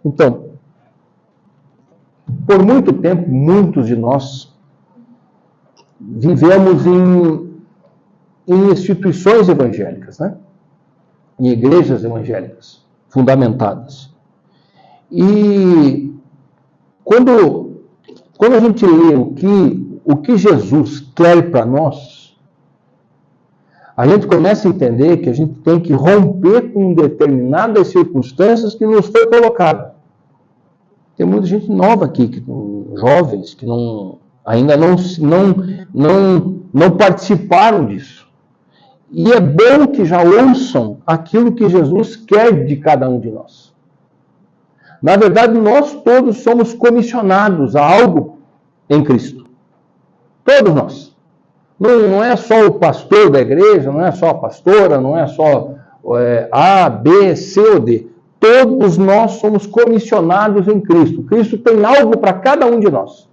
Então, por muito tempo, muitos de nós vivemos em instituições evangélicas, né? Em igrejas evangélicas fundamentadas. E quando a gente lê o que Jesus quer para nós, a gente começa a entender que a gente tem que romper com determinadas circunstâncias que nos foi colocada. Tem muita gente nova aqui, jovens, que ainda não participaram disso. E é bom que já ouçam aquilo que Jesus quer de cada um de nós. Na verdade, nós todos somos comissionados a algo em Cristo. Todos nós. Não é só o pastor da igreja, não é só a pastora, não é só A, B, C ou D. Todos nós somos comissionados em Cristo. Cristo tem algo para cada um de nós,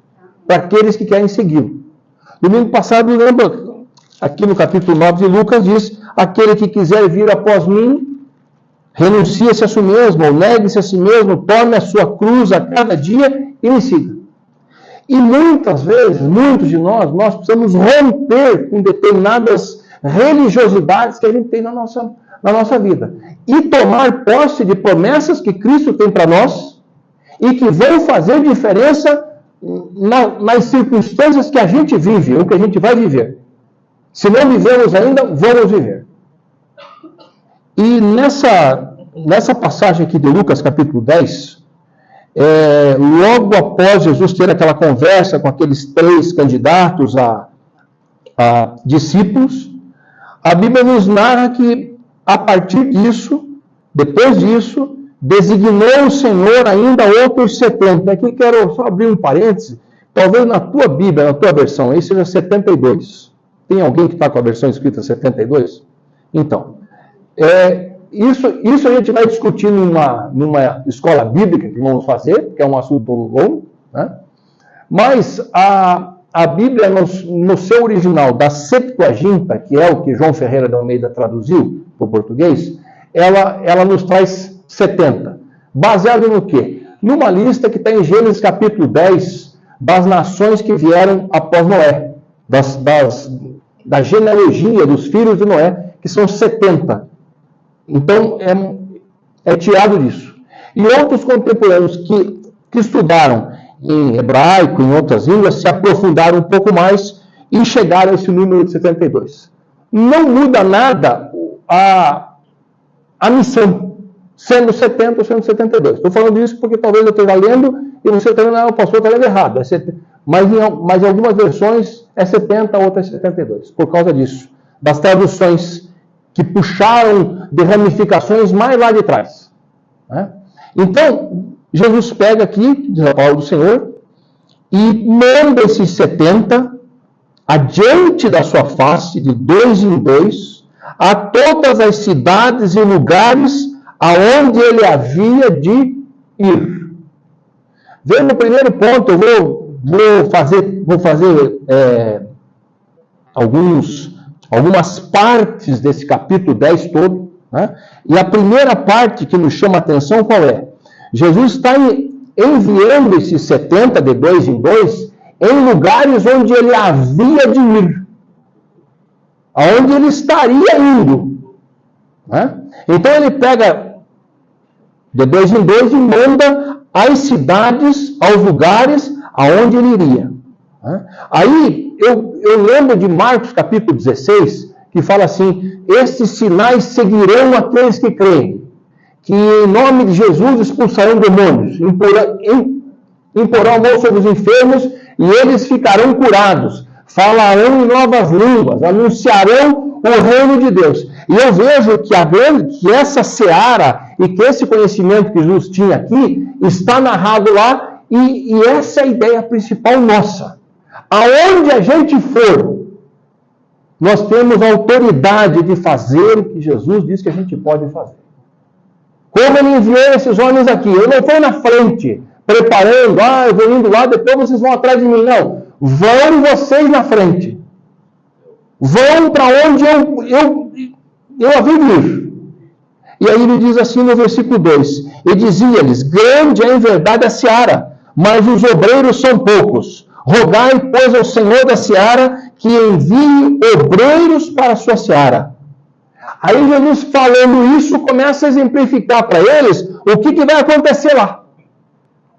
para aqueles que querem segui-lo. Domingo passado, lembra, aqui no capítulo 9 de Lucas, diz: aquele que quiser vir após mim, renuncie-se a si mesmo, ou negue-se a si mesmo, tome a sua cruz a cada dia e me siga. E muitas vezes, muitos de nós precisamos romper com determinadas religiosidades que a gente tem na nossa vida. E tomar posse de promessas que Cristo tem para nós e que vão fazer diferença nas circunstâncias que a gente vive, ou que a gente vai viver. Se não vivemos ainda, vamos viver. E nessa passagem aqui de Lucas, capítulo 10, logo após Jesus ter aquela conversa com aqueles 3 candidatos a discípulos, a Bíblia nos narra que, a partir disso, depois disso, designou o Senhor ainda outros 70. Aqui quero só abrir um parêntese. Talvez na tua Bíblia, na tua versão, aí seja 72. Tem alguém que está com a versão escrita 72? Então, isso a gente vai discutir numa escola bíblica que vamos fazer, que é um assunto longo, né? Mas a Bíblia, no seu original, da Septuaginta, que é o que João Ferreira de Almeida traduziu para o português, ela nos traz 70. Baseado no quê? Numa lista que está em Gênesis capítulo 10, das nações que vieram após Noé, da genealogia dos filhos de Noé, que são 70. Então, é tirado disso. E outros contemporâneos que estudaram em hebraico, em outras línguas, se aprofundaram um pouco mais e chegaram a esse número de 72. Não muda nada a missão, sendo 70 ou sendo 72. Estou falando isso porque talvez eu esteja lendo e você está lendo, o pastor está lendo errado. Mas em algumas versões é 70, outras 72, por causa disso. Das traduções que puxaram de ramificações mais lá de trás. Né? Então, Jesus pega aqui, diz a palavra do Senhor, e manda esses 70 adiante da sua face, de 2 em 2, a todas as cidades e lugares aonde ele havia de ir. Veja, no primeiro ponto, eu vou fazer algumas partes desse capítulo 10 todo, né? E a primeira parte que nos chama a atenção, qual é? Jesus está enviando esses 70 de 2 em 2 em lugares onde ele havia de ir, aonde ele estaria indo, né? Então ele pega de 2 em 2 e manda às cidades, aos lugares aonde ele iria, né? Aí eu lembro de Marcos capítulo 16, que fala assim: estes sinais seguirão aqueles que creem, que em nome de Jesus expulsarão demônios, imporão mão sobre os enfermos e eles ficarão curados, falarão em novas línguas, anunciarão o reino de Deus. E eu vejo que essa seara e que esse conhecimento que Jesus tinha aqui está narrado lá, e essa é a ideia principal nossa. Aonde a gente for, nós temos a autoridade de fazer o que Jesus disse que a gente pode fazer. Como ele enviou esses homens aqui, ele não foi na frente, preparando, eu vou indo lá, depois vocês vão atrás de mim. Não, vão vocês na frente. Vão para onde eu havia de ir. E aí ele diz assim no versículo 2, e dizia-lhes, grande é em verdade a seara, mas os obreiros são poucos. Rogai, pois, ao Senhor da seara que envie obreiros para a sua seara. Aí Jesus, falando isso, começa a exemplificar para eles o que vai acontecer lá.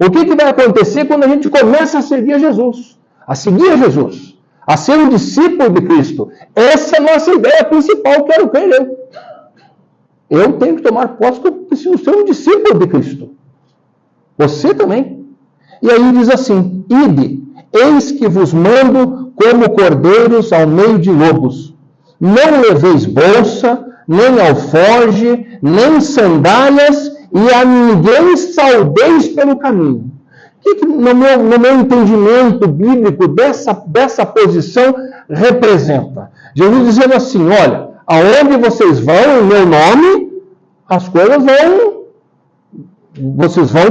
O que vai acontecer quando a gente começa a servir a Jesus, a seguir a Jesus, a ser um discípulo de Cristo. Essa é a nossa ideia principal, quero crer eu. Eu tenho que tomar posse que eu preciso ser um discípulo de Cristo. Você também. E aí diz assim, ide, eis que vos mando como cordeiros ao meio de lobos. Não leveis bolsa, nem alforge, nem sandálias, e a ninguém saudeis pelo caminho. O que no meu entendimento bíblico dessa posição representa? Jesus dizendo assim, olha, aonde vocês vão em meu nome, as coisas vocês vão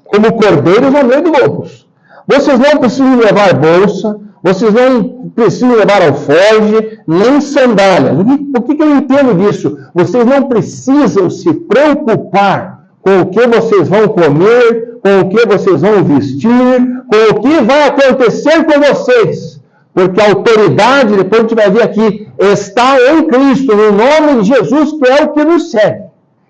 como cordeiros ao meio de lobos. Vocês não precisam levar bolsa, vocês não precisam levar alforge, nem sandálias. O que eu entendo disso? Vocês não precisam se preocupar com o que vocês vão comer, com o que vocês vão vestir, com o que vai acontecer com vocês. Porque a autoridade, depois a gente vai ver aqui, está em Cristo, no nome de Jesus, que é o que nos serve,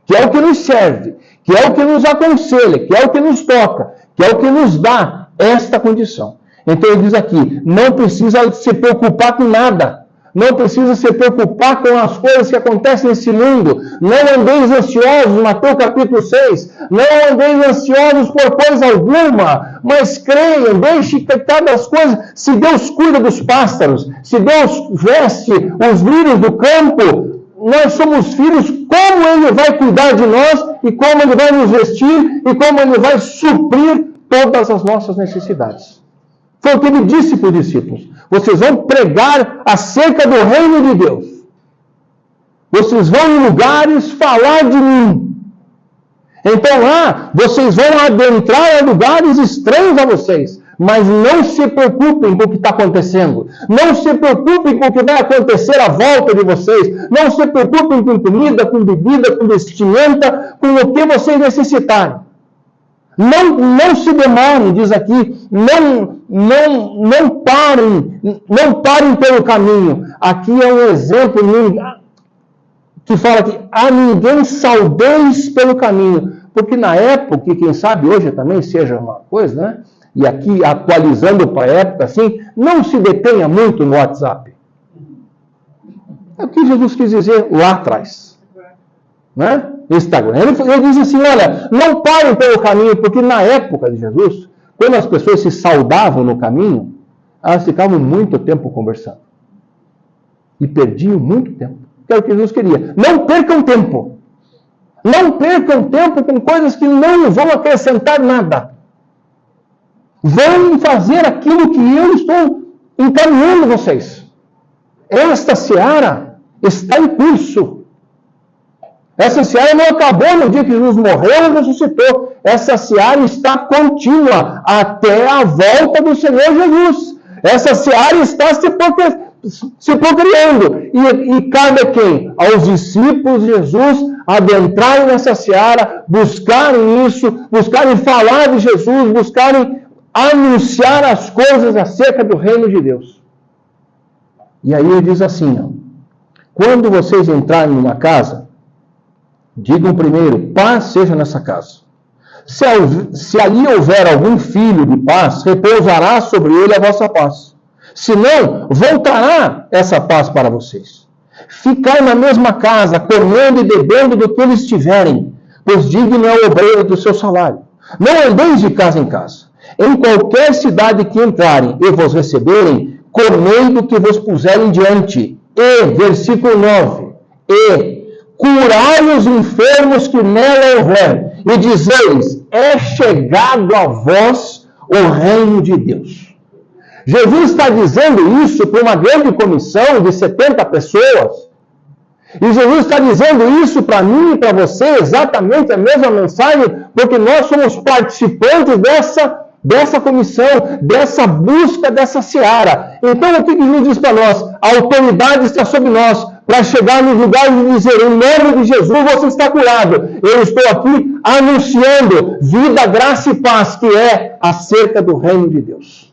que é o que nos serve, que é o que nos aconselha, que é o que nos toca, que é o que nos dá esta condição. Então ele diz aqui, não precisa se preocupar com nada, não precisa se preocupar com as coisas que acontecem nesse mundo, não andeis ansiosos, Mateus capítulo 6, não andeis ansiosos por coisa alguma, mas creiam, deixe que cada coisa, se Deus cuida dos pássaros, se Deus veste os lírios do campo, nós somos filhos, como Ele vai cuidar de nós, e como Ele vai nos vestir, e como Ele vai suprir todas as nossas necessidades. Foi o que Ele disse para os discípulos. Vocês vão pregar acerca do reino de Deus. Vocês vão em lugares falar de mim. Então lá, vocês vão adentrar em lugares estranhos a vocês. Mas não se preocupem com o que está acontecendo. Não se preocupem com o que vai acontecer à volta de vocês. Não se preocupem com comida, com bebida, com vestimenta, com o que vocês necessitarem. Não se demorem, diz aqui, não parem pelo caminho. Aqui é um exemplo que fala que a ninguém saudeis pelo caminho. Porque na época, e quem sabe hoje também seja uma coisa, né? E aqui, atualizando para a época, assim, não se detenha muito no WhatsApp. É o que Jesus quis dizer lá atrás. Né? Instagram. Ele diz assim, olha, não parem pelo caminho, porque na época de Jesus, quando as pessoas se saudavam no caminho, elas ficavam muito tempo conversando. E perdiam muito tempo. Que é o que Jesus queria. Não percam tempo. Não percam tempo com coisas que não vão acrescentar nada. Vão fazer aquilo que eu estou encaminhando vocês. Esta seara está em curso. Essa seara não acabou no dia que Jesus morreu e ressuscitou. Essa seara está contínua até a volta do Senhor Jesus. Essa seara está se procriando. E cabe a quem? Aos discípulos de Jesus adentrarem nessa seara, buscarem isso, buscarem falar de Jesus, buscarem anunciar as coisas acerca do reino de Deus. E aí ele diz assim, ó, quando vocês entrarem numa casa, digam primeiro, paz seja nessa casa. Se ali houver algum filho de paz, repousará sobre ele a vossa paz. Se não, voltará essa paz para vocês. Ficai na mesma casa, comendo e bebendo do que eles tiverem, pois digno é o obreiro do seu salário. Não andeis de casa em casa. Em qualquer cidade que entrarem e vos receberem, comei do que vos puserem diante. E, versículo 9, e curai os enfermos que nela houver, e dizeis, é chegado a vós o reino de Deus. Jesus está dizendo isso para uma grande comissão de 70 pessoas. E Jesus está dizendo isso para mim e para você, exatamente a mesma mensagem, porque nós somos participantes dessa comissão, dessa busca, dessa seara. Então, o que Jesus diz para nós? A autoridade está sobre nós. para chegar nos lugares e dizer, em nome de Jesus você está curado. Eu estou aqui anunciando vida, graça e paz, que é acerca do reino de Deus.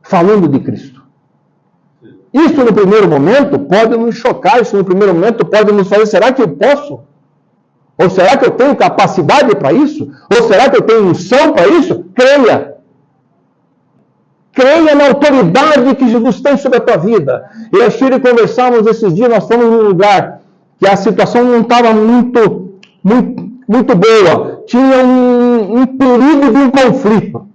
Falando de Cristo. Isso no primeiro momento pode nos chocar, isso no primeiro momento pode nos fazer, será que eu posso? Ou será que eu tenho capacidade para isso? Ou será que eu tenho unção para isso? Creia. Creia na autoridade que Jesus tem sobre a tua vida. Eu e a Shirley conversávamos esses dias, nós fomos num lugar que a situação não estava muito boa. Tinha um perigo de um conflito.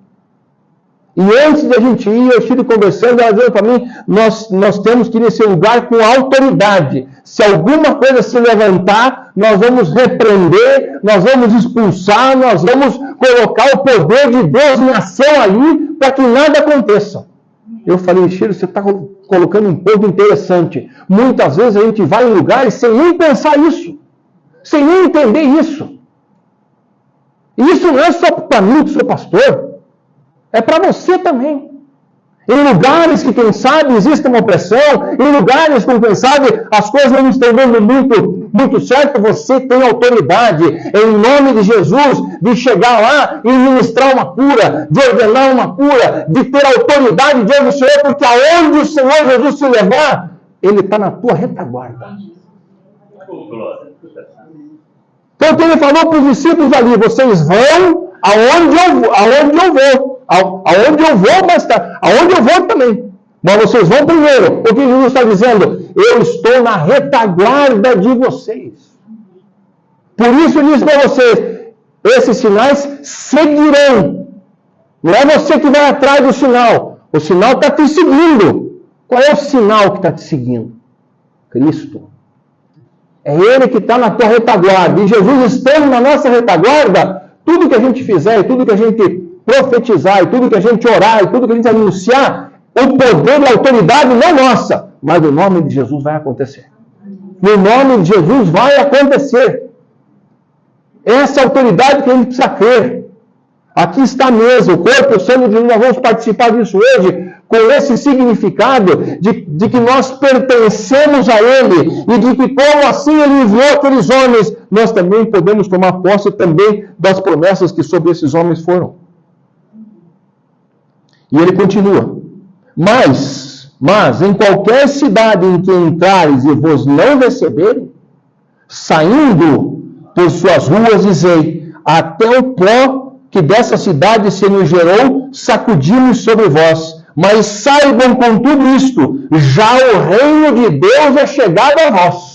E antes de a gente ir, eu estive conversando, ela dizendo para mim, nós temos que ir nesse lugar com autoridade. Se alguma coisa se levantar, nós vamos repreender, nós vamos expulsar, nós vamos colocar o poder de Deus em ação ali, para que nada aconteça. Eu falei, Chiro, você está colocando um ponto interessante. Muitas vezes a gente vai em lugares sem nem pensar isso, sem nem entender isso. E isso não é só para mim, que sou pastor. É para você também. Em lugares que, quem sabe, existe uma opressão, em lugares que, quem sabe, as coisas não estão dando muito certo, você tem autoridade, em nome de Jesus, de chegar lá e ministrar uma cura, de ordenar uma cura, de ter autoridade diante do Senhor, porque aonde o Senhor Jesus se levar, Ele está na tua retaguarda. Então, Ele falou para os discípulos ali, vocês vão aonde eu vou. Aonde eu vou, mas aonde eu vou também. Mas vocês vão primeiro. O que Jesus está dizendo? Eu estou na retaguarda de vocês. Por isso eu disse para vocês, esses sinais seguirão. Não é você que vai atrás do sinal. O sinal está te seguindo. Qual é o sinal que está te seguindo? Cristo. É Ele que está na tua retaguarda. E Jesus estando na nossa retaguarda, tudo que a gente fizer e tudo que a gente profetizar, e tudo que a gente orar, e tudo que a gente anunciar, o poder e a autoridade não é nossa, mas no nome de Jesus vai acontecer. No nome de Jesus vai acontecer. Essa autoridade que a gente precisa crer. Aqui está mesmo, o corpo e o sangue de Jesus, nós vamos participar disso hoje, com esse significado de que nós pertencemos a Ele, e de que como assim Ele enviou aqueles homens, nós também podemos tomar posse também das promessas que sobre esses homens foram. E ele continua, mas em qualquer cidade em que entrares e vos não receberem, saindo por suas ruas, dizei, até o pó que dessa cidade se nos gerou, sacudimos sobre vós. Mas saibam com tudo isto, já o reino de Deus é chegado a vós.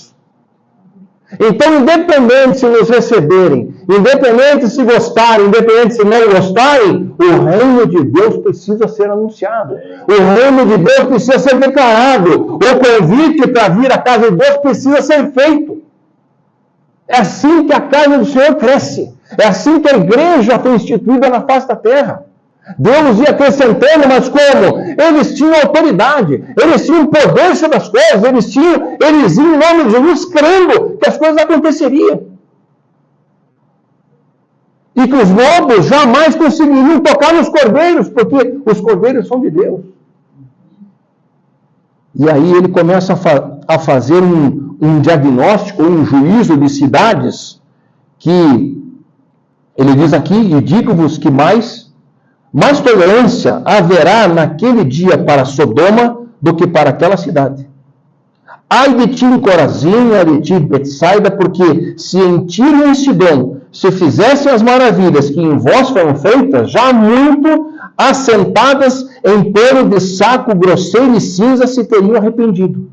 Então, independente se nos receberem, independente se gostarem, independente se não gostarem, o reino de Deus precisa ser anunciado. O reino de Deus precisa ser declarado. O convite para vir à casa de Deus precisa ser feito. É assim que a casa do Senhor cresce. É assim que a igreja foi instituída na face da terra. Deus ia acrescentando, mas como? Eles tinham autoridade, eles tinham poder sobre as coisas, eles iam em nome de Jesus crendo que as coisas aconteceriam. E que os lobos jamais conseguiriam tocar nos cordeiros, porque os cordeiros são de Deus. E aí ele começa a fazer um diagnóstico, um juízo de cidades, que ele diz aqui, e digo-vos que mais tolerância haverá naquele dia para Sodoma do que para aquela cidade. Ai de ti, Corazim, ai de ti, Betsaida, porque se em Tiro e em Sidom se fizessem as maravilhas que em vós foram feitas, já muito assentadas em pano de saco grosseiro e cinza se teriam arrependido.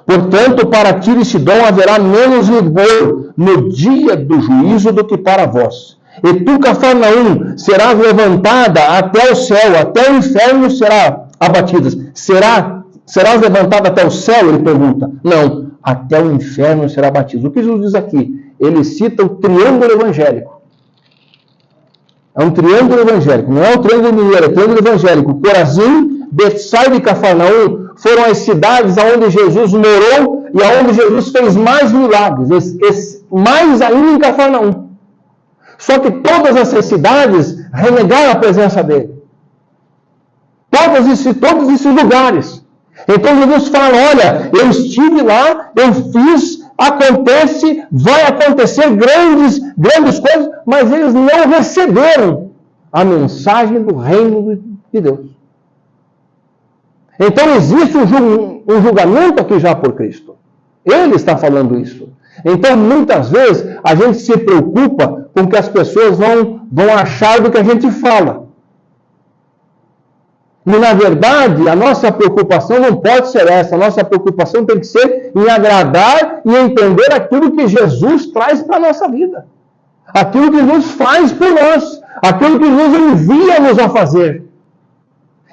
Portanto, para Tiro e Sidom haverá menos rigor no dia do juízo do que para vós. E tu, Cafarnaum, serás levantada até o céu, até o inferno será abatida. Serás levantada até o céu? Ele pergunta. Não, até o inferno será abatido. O que Jesus diz aqui? Ele cita o triângulo evangélico. É um triângulo evangélico, não é o triângulo mineiro, é o triângulo evangélico. Corazim, Betsaida e Cafarnaum foram as cidades onde Jesus morou e onde Jesus fez mais milagres, mais ainda em Cafarnaum. Só que todas essas cidades renegaram a presença dele. Todos esses lugares. Então Jesus fala, olha, eu estive lá, eu fiz, acontece, vai acontecer grandes coisas, mas eles não receberam a mensagem do reino de Deus. Então existe um julgamento aqui já por Cristo. Ele está falando isso. Então muitas vezes a gente se preocupa com que as pessoas vão achar do que a gente fala. E na verdade a nossa preocupação não pode ser essa. A nossa preocupação tem que ser em agradar e entender aquilo que Jesus traz para a nossa vida. Aquilo que Jesus faz por nós. Aquilo que Jesus envia-nos a fazer.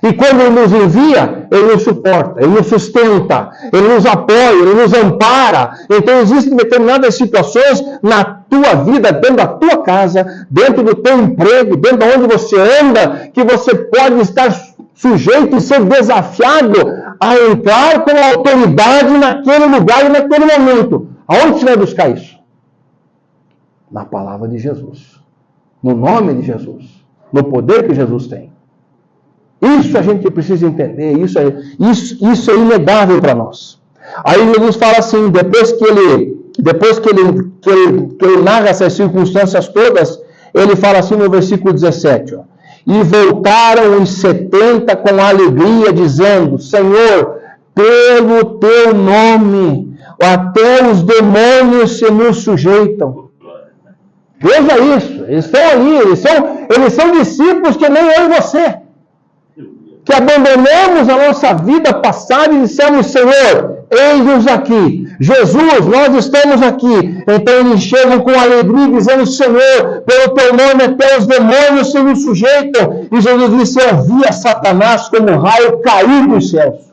E quando Ele nos envia, Ele nos suporta, Ele nos sustenta, Ele nos apoia, Ele nos ampara. Então existem determinadas situações na tua vida, dentro da tua casa, dentro do teu emprego, dentro de onde você anda, que você pode estar sujeito e ser desafiado a entrar com autoridade naquele lugar e naquele momento. Aonde você vai buscar isso? Na palavra de Jesus. No nome de Jesus. No poder que Jesus tem. Isso a gente precisa entender, isso é inegável para nós. Aí Jesus fala assim, depois que ele narra essas circunstâncias todas, ele fala assim no versículo 17, ó, e voltaram os 70 com alegria, dizendo, Senhor, pelo teu nome, até os demônios se nos sujeitam. Veja isso, eles estão ali, eles são discípulos que nem eu e você. Que abandonamos a nossa vida passada e dissemos, Senhor, eis-nos aqui. Jesus, nós estamos aqui. Então eles chegam com alegria dizendo, Senhor, pelo teu nome até os demônios se nos sujeitam. E Jesus disse, eu via Satanás como um raio cair dos céus.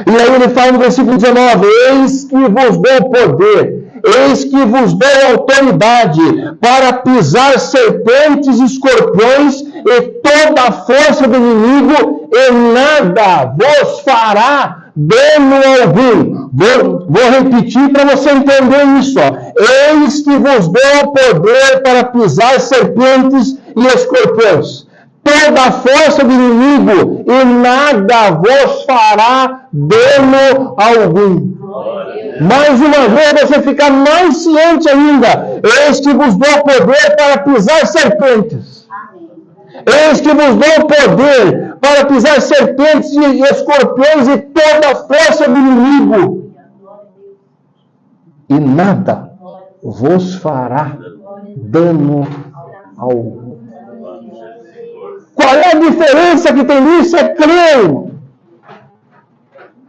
E aí ele fala no versículo 19, eis que vos dou poder. Eis que vos dou autoridade para pisar serpentes e escorpiões e toda a força do inimigo, e nada vos fará dano algum. Vou repetir para você entender isso. Ó. Eis que vos dou poder para pisar serpentes e escorpiões. Toda a força do inimigo, e nada vos fará dano algum. Mais uma vez você fica mais ciente ainda. Eis que vos dou poder para pisar serpentes. Eis que vos dou poder para pisar serpentes e escorpiões e toda a força do inimigo. E nada vos fará dano algum. Qual é a diferença que tem nisso? É crer.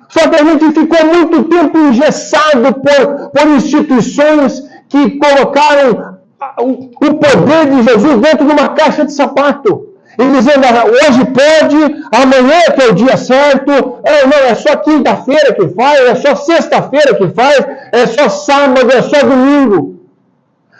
Só que a gente ficou muito tempo engessado por instituições que colocaram o poder de Jesus dentro de uma caixa de sapato. E dizendo, hoje pode, amanhã é que é o dia certo, não, é só quinta-feira que faz, é só sexta-feira que faz, é só sábado, é só domingo.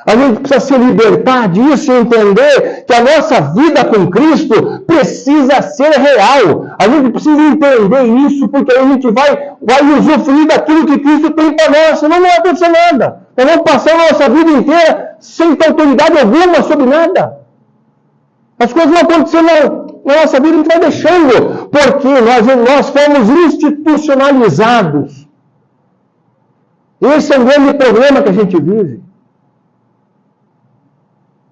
A gente precisa se libertar disso e entender que a nossa vida com Cristo precisa ser real. A gente precisa entender isso, porque a gente vai usufruir daquilo que Cristo tem para nós, senão não vai acontecer nada. Nós vamos passar a nossa vida inteira sem ter autoridade alguma sobre nada. As coisas vão acontecer na nossa vida, a gente vai deixando, porque nós fomos institucionalizados. Esse é um grande problema que a gente vive.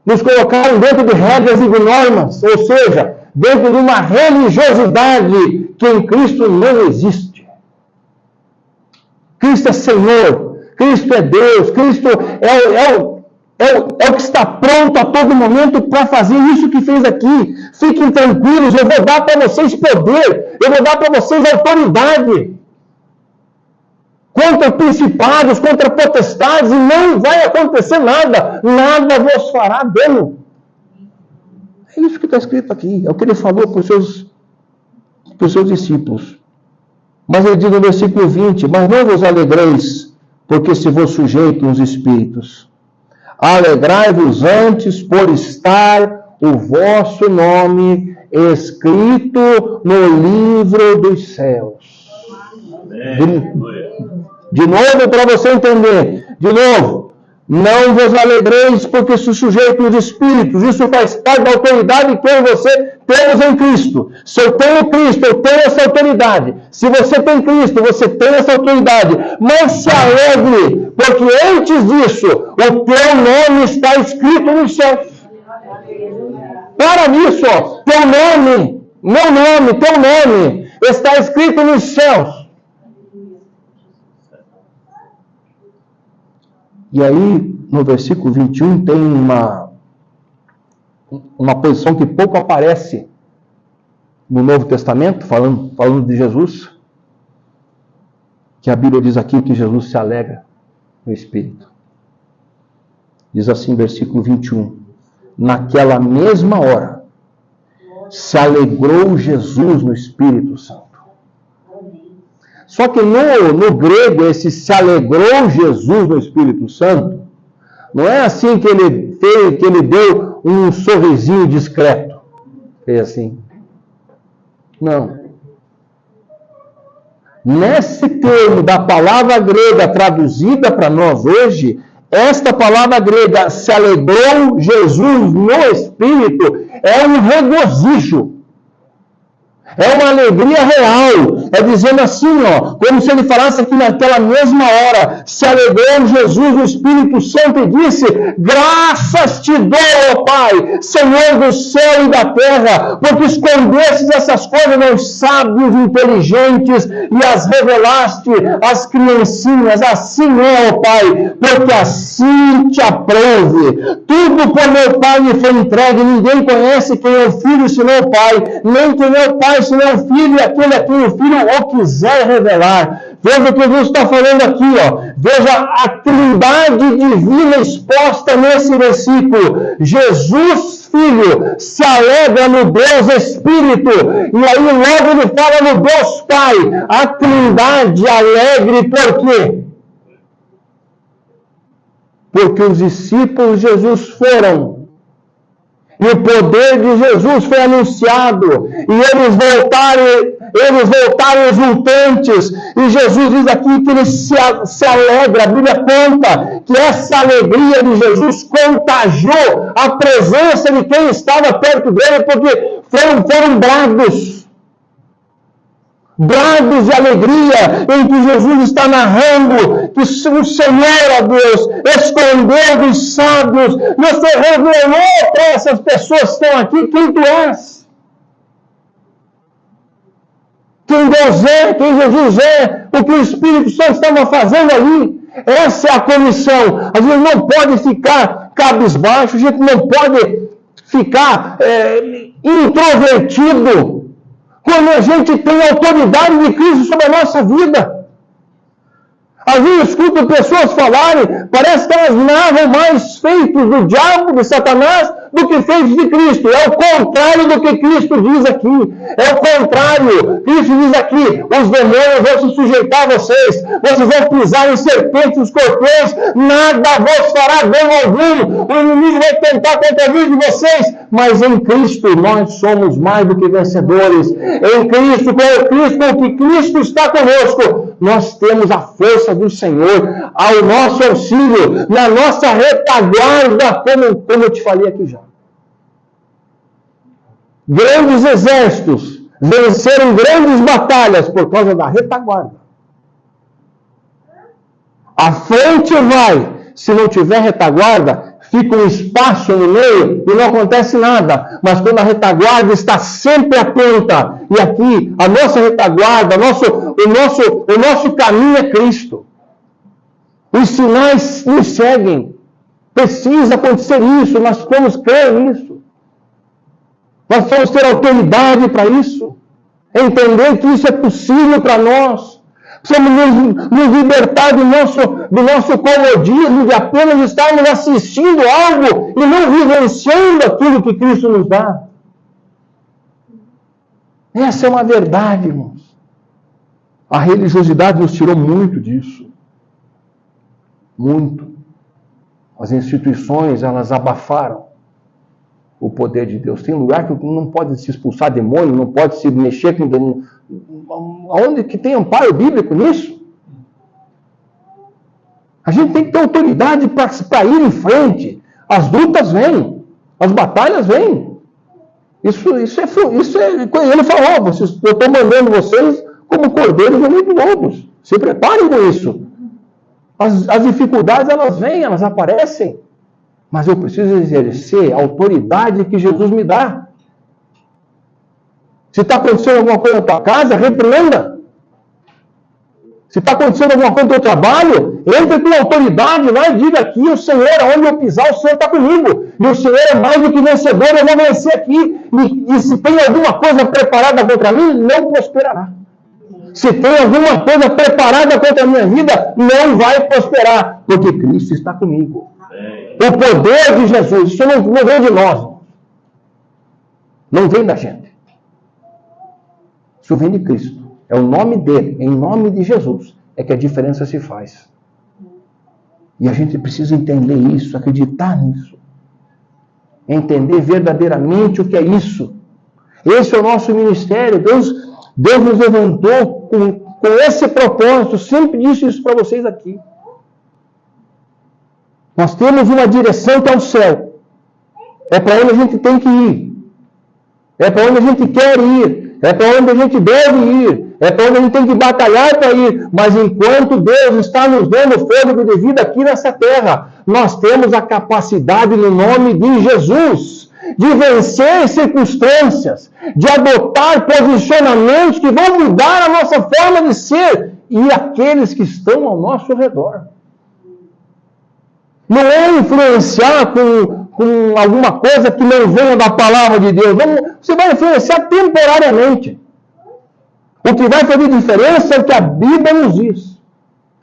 Nos colocaram dentro de regras e de normas, ou seja, dentro de uma religiosidade que em Cristo não existe. Cristo é Senhor, Cristo é Deus, Cristo é o que está pronto a todo momento para fazer isso que fez aqui. Fiquem tranquilos, eu vou dar para vocês poder, eu vou dar para vocês autoridade. Contra principados, contra potestades, e não vai acontecer nada. Nada vos fará dano. É isso que está escrito aqui. É o que ele falou para os seus discípulos. Mas ele diz no versículo 20, mas não vos alegreis, porque se vos sujeitam os espíritos. Alegrai-vos antes por estar o vosso nome escrito no livro dos céus. De novo, para você entender. De novo, Não vos alegreis porque se sujeitam os espíritos. Isso faz parte da autoridade que eu e você temos em Cristo. Se eu tenho Cristo, eu tenho essa autoridade. Se você tem Cristo, você tem essa autoridade. Mas se alegre, porque antes disso, o teu nome está escrito no céu. Para nisso, ó, teu nome, meu nome, teu nome está escrito nos céus. E aí, no versículo 21, tem uma posição que pouco aparece no Novo Testamento, falando de Jesus, que a Bíblia diz aqui que Jesus se alegra no Espírito. Diz assim, versículo 21, naquela mesma hora, se alegrou Jesus no Espírito Santo. Só que no grego, esse se alegrou Jesus no Espírito Santo, não é assim que ele fez, que ele deu um sorrisinho discreto. Fez assim. Não. Nesse termo da palavra grega traduzida para nós hoje, esta palavra grega, se alegrou Jesus no Espírito, é um regozijo. É uma alegria real. É dizendo assim, ó, como se ele falasse aqui naquela mesma hora, se alegrou Jesus no Espírito Santo e disse, graças te dou, ó Pai, Senhor do céu e da terra, porque escondestes essas coisas aos sábios inteligentes e as revelaste às criancinhas. Assim é, ó Pai, porque assim te aprouve. Tudo por meu Pai me foi entregue, ninguém conhece quem é o Filho senão o Pai, nem quem é o Pai senão o Filho e aquele a quem o Filho o quiser revelar. Veja o que Jesus está falando aqui, ó. Veja a trindade divina exposta nesse versículo. Jesus, Filho, se alegra no Deus Espírito. E aí logo ele fala no Deus Pai. A trindade alegre por quê? Porque os discípulos de Jesus foram. E o poder de Jesus foi anunciado. E eles voltaram exultantes. E Jesus diz aqui que ele se alegra. A Bíblia conta que essa alegria de Jesus contagiou a presença de quem estava perto dele, porque foram brados. Brados de alegria, em que Jesus está narrando que o Senhor, ó Deus, escondeu dos sábios, você revelou para essas pessoas que estão aqui quem tu és. Quem Deus é, quem Jesus é, o que o Espírito Santo estava fazendo ali. Essa é a comissão. A gente não pode ficar cabisbaixo, a gente não pode ficar introvertido. Quando a gente tem a autoridade de Cristo sobre a nossa vida. Às vezes eu escuto pessoas falarem, parece que elas narram mais feitos do diabo, de Satanás, do que feitos de Cristo. É o contrário do que Cristo diz aqui. É o contrário. Cristo diz aqui, os demônios vão se sujeitar a vocês, vão pisar em serpentes e escorpiões, nada vos fará dano algum. O inimigo vai tentar contra a vida de vocês, mas em Cristo nós somos mais do que vencedores. Em Cristo, com o que Cristo está conosco, nós temos a força do Senhor ao nosso auxílio, na nossa retaguarda, como eu te falei aqui já. Grandes exércitos venceram grandes batalhas por causa da retaguarda. A frente vai, se não tiver retaguarda, fica um espaço no meio e não acontece nada. Mas quando a retaguarda está sempre atenta, e aqui a nossa retaguarda, o nosso caminho é Cristo. Os sinais nos seguem. Precisa acontecer isso, nós vamos crer nisso. Nós vamos ter autoridade para isso. Entender que isso é possível para nós. Precisamos nos libertar do nosso comodismo de apenas estarmos assistindo algo e não vivenciando aquilo que Cristo nos dá. Essa é uma verdade, irmãos. A religiosidade nos tirou muito disso. Muito. As instituições, elas abafaram o poder de Deus. Tem lugar que não pode se expulsar demônio, não pode se mexer com demônio. Onde que tem amparo bíblico nisso? A gente tem que ter autoridade para ir em frente. As lutas vêm, as batalhas vêm. Isso é. Ele falou: eu estou mandando vocês como cordeiros no meio de lobos. Se preparem com isso. As dificuldades, elas vêm, elas aparecem. Mas eu preciso exercer a autoridade que Jesus me dá. Se está acontecendo alguma coisa na tua casa, repreenda. Se está acontecendo alguma coisa no teu trabalho, entre com autoridade lá e diga aqui: o Senhor, onde eu pisar, o Senhor está comigo. E o Senhor é mais do que vencedor, eu vou vencer aqui. E se tem alguma coisa preparada contra mim, não prosperará. Se tem alguma coisa preparada contra a minha vida, não vai prosperar, porque Cristo está comigo. O poder de Jesus, isso não vem de nós. Não vem da gente. Isso vem de Cristo. É o nome dele, em nome de Jesus, é que a diferença se faz. E a gente precisa entender isso, acreditar nisso. Entender verdadeiramente o que é isso. Esse é o nosso ministério. Deus nos levantou com esse propósito. Sempre disse isso para vocês aqui. Nós temos uma direção que é o céu. É para onde a gente tem que ir. É para onde a gente quer ir. É para onde a gente deve ir. É para onde a gente tem que batalhar para ir. Mas enquanto Deus está nos dando fôlego de vida aqui nessa terra, nós temos a capacidade, no nome de Jesus, de vencer circunstâncias, de adotar posicionamentos que vão mudar a nossa forma de ser e aqueles que estão ao nosso redor. Não é influenciar com alguma coisa que não venha da palavra de Deus. Você vai influenciar temporariamente. O que vai fazer diferença é o que a Bíblia nos diz.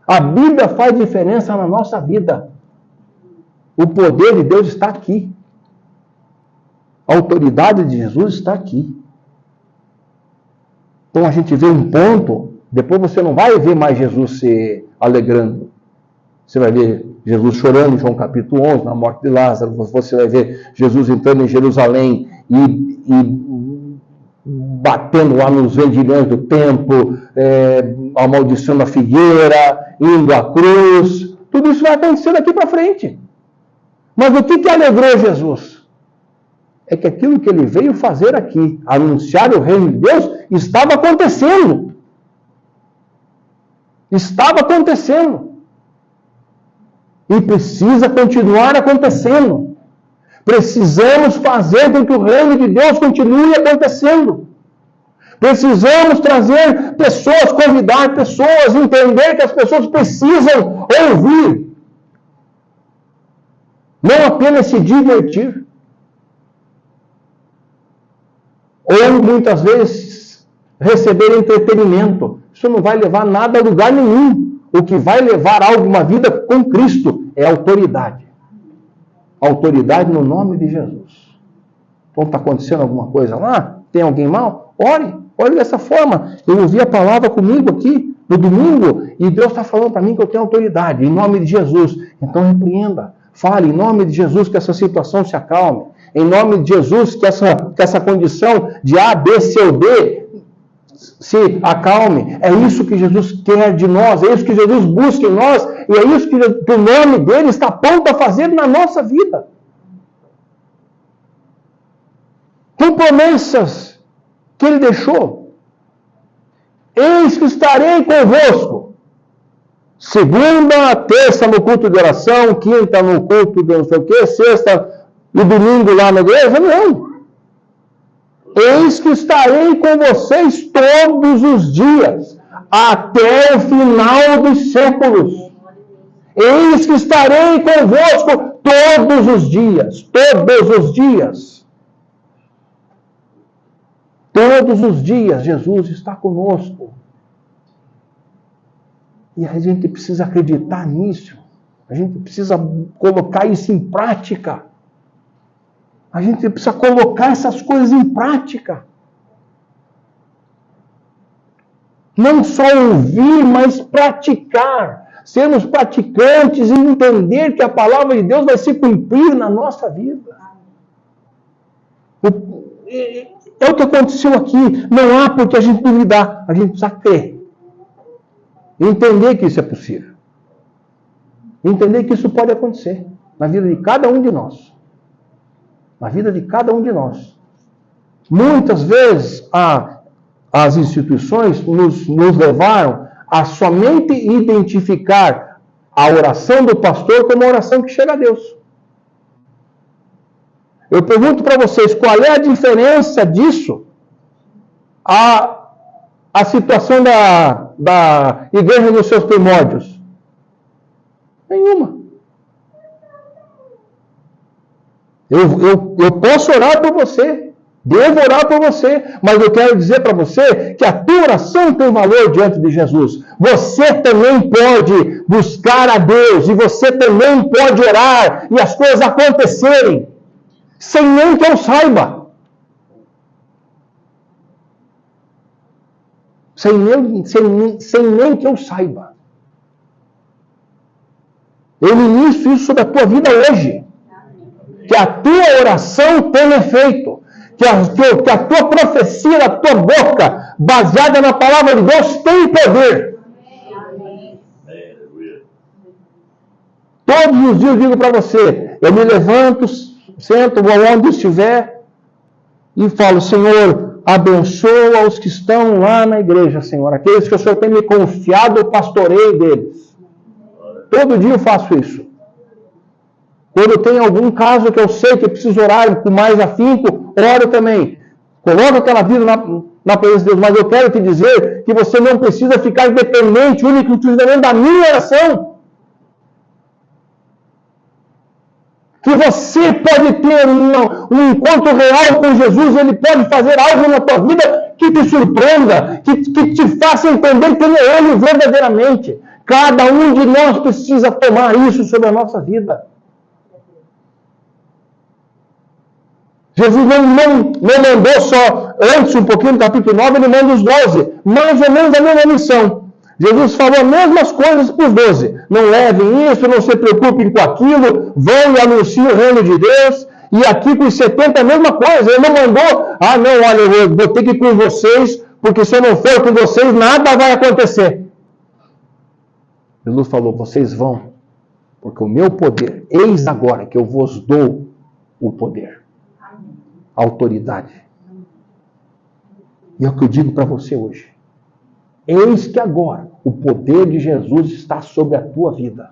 A Bíblia faz diferença na nossa vida. O poder de Deus está aqui. A autoridade de Jesus está aqui. Então a gente vê um ponto, depois você não vai ver mais Jesus se alegrando. Você vai ver Jesus chorando em João capítulo 11, na morte de Lázaro. Você vai ver Jesus entrando em Jerusalém e batendo lá nos vendilhões do templo, amaldiçoando a figueira, indo à cruz. Tudo isso vai acontecer daqui para frente. Mas o que alegrou Jesus? É que aquilo que ele veio fazer aqui, anunciar o reino de Deus, estava acontecendo. Estava acontecendo. E precisa continuar acontecendo. Precisamos fazer com que o reino de Deus continue acontecendo. Precisamos trazer pessoas, convidar pessoas, entender que as pessoas precisam ouvir. Não apenas se divertir. Ou, muitas vezes, receber entretenimento. Isso não vai levar nada a lugar nenhum. O que vai levar a alguma vida com Cristo é autoridade. Autoridade no nome de Jesus. Então está acontecendo alguma coisa lá? Tem alguém mal? Ore dessa forma. Eu ouvi a palavra comigo aqui no domingo e Deus está falando para mim que eu tenho autoridade em nome de Jesus. Então repreenda. Fale em nome de Jesus que essa situação se acalme. Em nome de Jesus que essa condição de A, B, C ou D se acalme. É isso que Jesus quer de nós, é isso que Jesus busca em nós, e é isso que o nome dele está pronto a fazer na nossa vida. Com promessas que ele deixou. Eis que estarei convosco. Segunda, terça no culto de oração, quinta no culto de não sei o quê, sexta e domingo lá na igreja, não. Eis que estarei com vocês todos os dias, até o final dos séculos. Eis que estarei convosco todos os dias. Todos os dias. Todos os dias Jesus está conosco. E a gente precisa acreditar nisso. A gente precisa colocar isso em prática. A gente precisa colocar essas coisas em prática. Não só ouvir, mas praticar. Sermos praticantes e entender que a palavra de Deus vai se cumprir na nossa vida. É o que aconteceu aqui. Não há por que a gente duvidar. A gente precisa crer. E entender que isso é possível. Entender que isso pode acontecer na vida de cada um de nós. Na vida de cada um de nós. Muitas vezes as instituições nos levaram a somente identificar a oração do pastor como a oração que chega a Deus. Eu pergunto para vocês, qual é a diferença disso? A situação da igreja nos seus primórdios? Nenhuma. Eu posso orar por você, devo orar por você, mas eu quero dizer para você que a tua oração tem valor diante de Jesus. Você também pode buscar a Deus, e você também pode orar, e as coisas acontecerem, sem nem que eu saiba. Sem nem que eu saiba. Eu ministro isso sobre a tua vida hoje. Que a tua oração tenha efeito. Que a tua profecia da tua boca, baseada na palavra de Deus, tem poder. Todos os dias eu digo para você, eu me levanto, sento onde estiver e falo, Senhor, abençoa os que estão lá na igreja, Senhor. Aqueles que o Senhor tem me confiado, eu pastoreio deles. Todo dia eu faço isso. Quando tem algum caso que eu sei que eu preciso orar com mais afinco, oro também. Coloco aquela vida na presença de Deus. Mas eu quero te dizer que você não precisa ficar dependente, único e exclusivamente da minha oração. Que você pode ter um encontro real com Jesus, Ele pode fazer algo na tua vida que te surpreenda, que te faça entender quem é Ele verdadeiramente. Cada um de nós precisa tomar isso sobre a nossa vida. Jesus não mandou só, antes um pouquinho do capítulo 9, Ele manda os 12, mais ou menos a mesma missão. Jesus falou as mesmas coisas para os 12. Não levem isso, não se preocupem com aquilo, vão e anunciem o reino de Deus. E aqui com os 70 a mesma coisa. Ele não mandou, não, olha, eu vou ter que ir com vocês, porque se eu não for com vocês, nada vai acontecer. Jesus falou, vocês vão, porque o meu poder, eis agora que eu vos dou o poder, a autoridade. E é o que eu digo para você hoje. Eis que agora o poder de Jesus está sobre a tua vida.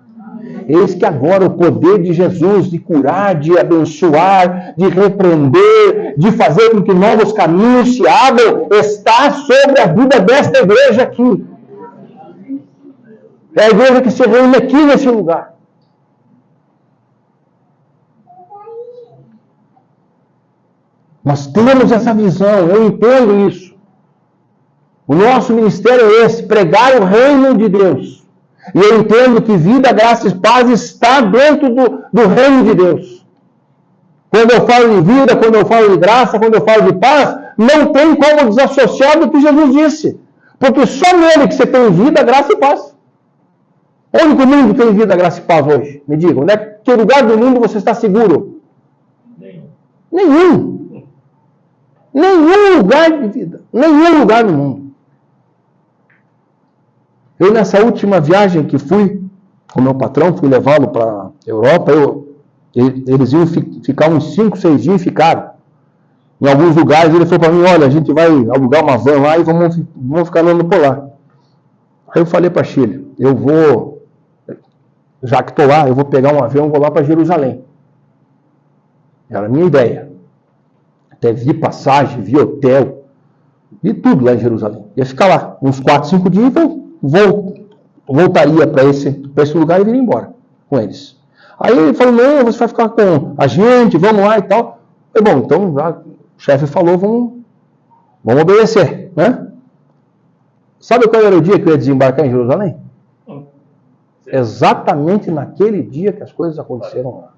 Eis que agora o poder de Jesus de curar, de abençoar, de repreender, de fazer com que novos caminhos se abram, está sobre a vida desta igreja aqui. É a igreja que se reúne aqui nesse lugar. Nós temos essa visão, eu entendo isso. O nosso ministério é esse, pregar o reino de Deus. E eu entendo que vida, graça e paz está dentro do reino de Deus. Quando eu falo de vida, quando eu falo de graça, quando eu falo de paz, não tem como desassociar do que Jesus disse. Porque só nele que você tem vida, graça e paz. Onde o mundo tem vida, graça e paz hoje? Me diga, onde é que lugar do mundo você está seguro? Nenhum. Nenhum lugar de vida. Nenhum lugar do mundo. Eu, nessa última viagem que fui com meu patrão, fui levá-lo para a Europa, eles iam ficar uns 5, 6 dias e ficaram. Em alguns lugares, ele falou para mim, olha, a gente vai alugar uma van lá e vamos ficar andando por lá. Aí eu falei para a Chile, eu vou, já que estou lá, eu vou pegar um avião e vou lá para Jerusalém. Era a minha ideia. Até vi passagem, vi hotel, vi tudo lá em Jerusalém. Ia ficar lá uns 4, 5 dias e voltaria para esse lugar e viria embora com eles. Aí ele falou, não, você vai ficar com a gente, vamos lá e tal. Eu, bom, então já, o chefe falou, vamos obedecer, né? Sabe qual era o dia que eu ia desembarcar em Jerusalém? Exatamente naquele dia que as coisas aconteceram lá.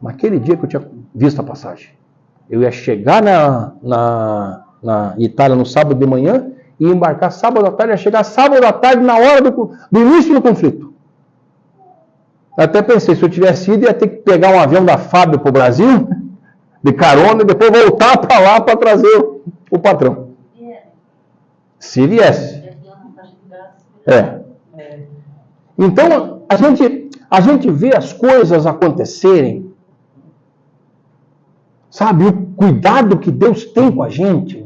Naquele dia que eu tinha visto a passagem. Eu ia chegar na Itália no sábado de manhã e embarcar sábado à tarde, ia chegar sábado à tarde na hora do início do conflito. Até pensei, se eu tivesse ido, ia ter que pegar um avião da Fábio para o Brasil, de carona, e depois voltar para lá para trazer o patrão. Se viesse. Então, a gente vê as coisas acontecerem, sabe, o cuidado que Deus tem com a gente,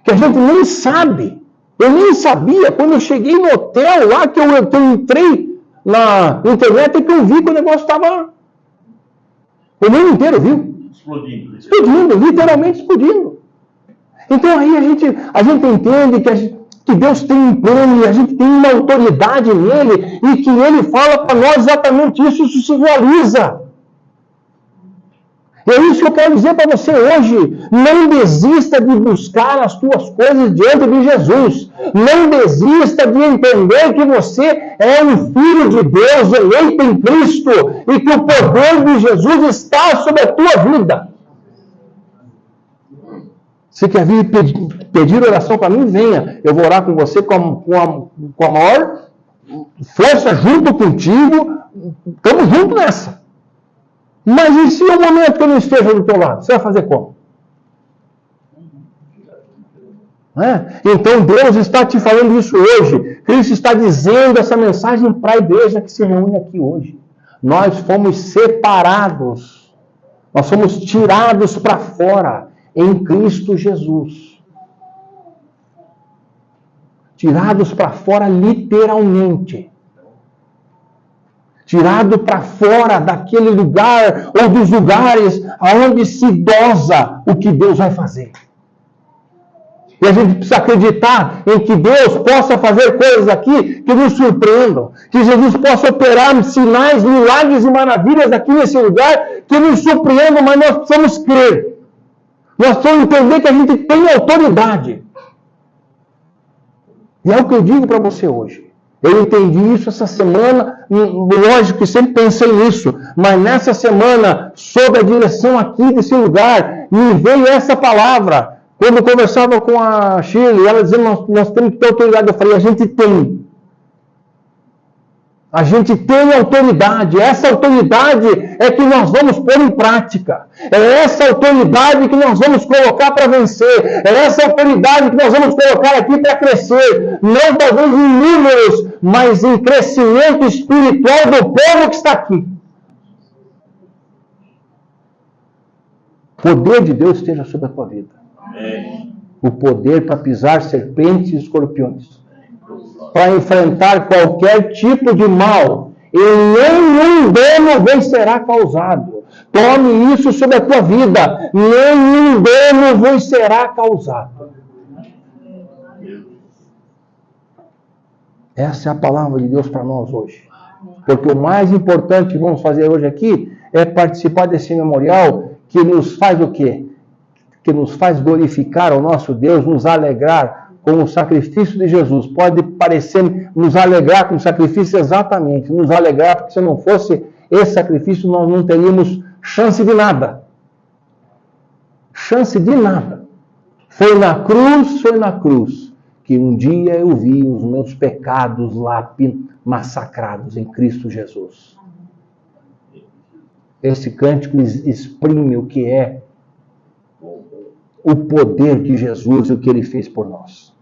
que a gente nem sabe. Eu nem sabia, quando eu cheguei no hotel lá, que eu entrei na internet, e que eu vi que o negócio estava, o mundo inteiro viu. Explodindo, literalmente explodindo. Então aí a gente entende que Deus tem um plano, e a gente tem uma autoridade nele, e que ele fala para nós exatamente isso se realiza. E é isso que eu quero dizer para você hoje. Não desista de buscar as tuas coisas diante de Jesus. Não desista de entender que você é um filho de Deus, eleito em Cristo, e que o poder de Jesus está sobre a tua vida. Se quer vir pedir oração para mim, venha. Eu vou orar com você com a maior força, junto contigo. Estamos juntos nessa. Mas e se o momento que eu não esteja do teu lado? Você vai fazer como? Então Deus está te falando isso hoje. Cristo está dizendo essa mensagem para a igreja que se reúne aqui hoje. Nós fomos separados. Nós fomos tirados para fora em Cristo Jesus. Tirados para fora literalmente. Tirado para fora daquele lugar ou dos lugares onde se dosa o que Deus vai fazer. E a gente precisa acreditar em que Deus possa fazer coisas aqui que nos surpreendam. Que Jesus possa operar sinais, milagres e maravilhas aqui nesse lugar que nos surpreendam, mas nós precisamos crer. Nós precisamos entender que a gente tem autoridade. E é o que eu digo para você hoje. Eu entendi isso essa semana, lógico que sempre pensei nisso, mas nessa semana, sob a direção aqui desse lugar, me veio essa palavra. Quando eu conversava com a Shirley, ela dizendo, nós temos que ter autoridade. Eu falei, a gente tem. A gente tem autoridade. Essa autoridade é que nós vamos pôr em prática. É essa autoridade que nós vamos colocar para vencer. É essa autoridade que nós vamos colocar aqui para crescer. Não talvez em números, mas em crescimento espiritual do povo que está aqui. O poder de Deus esteja sobre a tua vida. O poder para pisar serpentes e escorpiões. Para enfrentar qualquer tipo de mal, e nenhum dano vos será causado. Tome isso sobre a tua vida. Nenhum dano vos será causado. Essa é a palavra de Deus para nós hoje. Porque o mais importante que vamos fazer hoje aqui é participar desse memorial que nos faz o quê? Que nos faz glorificar ao nosso Deus, nos alegrar com o sacrifício de Jesus. Pode parecer nos alegrar com o sacrifício, exatamente, nos alegrar, porque se não fosse esse sacrifício, nós não teríamos chance de nada. Chance de nada. Foi na cruz, que um dia eu vi os meus pecados lá massacrados em Cristo Jesus. Esse cântico exprime o que é o poder de Jesus e o que Ele fez por nós.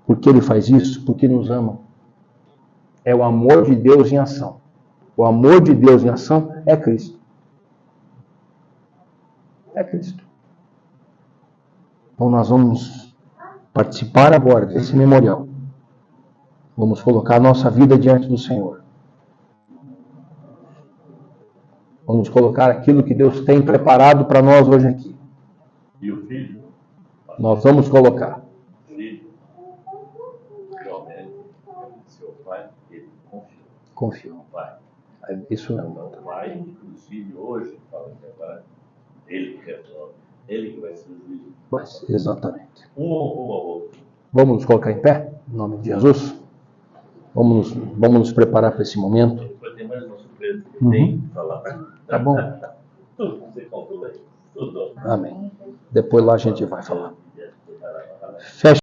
Por que Ele faz isso? Porque nos ama. É o amor de Deus em ação. O amor de Deus em ação é Cristo. É Cristo. Então nós vamos participar agora desse memorial. Vamos colocar a nossa vida diante do Senhor. Vamos colocar aquilo que Deus tem preparado para nós hoje aqui. E o filho? Nós vamos colocar. O filho, realmente, seu pai, ele Confio. no pai. Isso Então, não. o pai, inclusive, hoje, fala que agora, ele que resolve, ele que vai ser o juiz. Mas, exatamente. Um ou outro. Vamos nos colocar em pé, em nome de Jesus. Vamos nos preparar para esse momento. Depois tem mais uma surpresa que tem que falar. Tá bom? Tudo que você contou aí. Tudo. Amém. Depois lá a gente vai falar. Feche